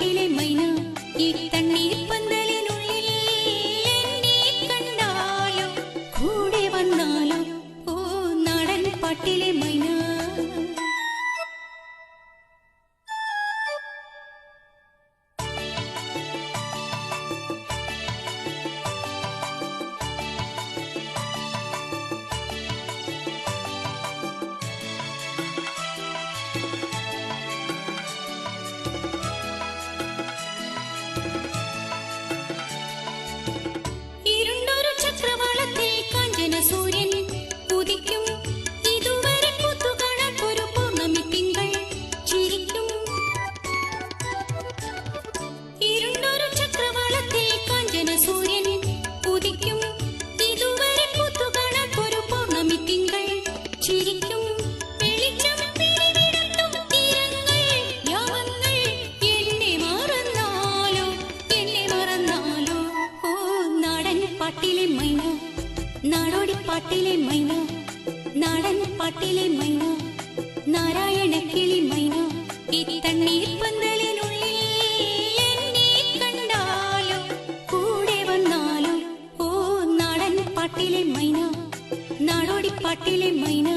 പാട്ടിലെ മൈന ഈ തണ്ണീർ പന്തലിനുള്ളിൽ എന്നെ കണ്ടാലോ കൂടെ വന്നാലോ ഓ നാടൻ പാട്ടിലെ മൈന സൂര്യൻ ഉദിക്കും ഇതുവരെ പൂത്തുകാണാൻ ഒരു പൗർണമി തിങ്കൾ ചിരിക്കും ഇരുണ്ടൊരു ചക്രവാളത്തിൽ കാഞ്ചന സൂര്യൻ ഉദിക്കും ഇതുവരെ പൂത്തുകാണാൻ ഒരു പൗർണമി തിങ്കൾ ചിരിക്കും വെളിച്ചം പിരിവിടത്തും തീരങ്ങൾ യാമങ്ങൾ എന്നെ മറന്നാലോ ഓ നാടൻ പാട്ടിലെ മൈന നാടോടി പാട്ടിലെ മൈന നാടൻ പാട്ടിലെ മൈന നാരായണ കിളി മൈന ഈ തണ്ണീർ പന്തലിനുള്ളിൽ എന്നെ കണ്ടാലോ കൂടെ വന്നാലോ ഓ നാടൻ പാട്ടിലെ മൈന നാടോടി പാട്ടിലെ മൈന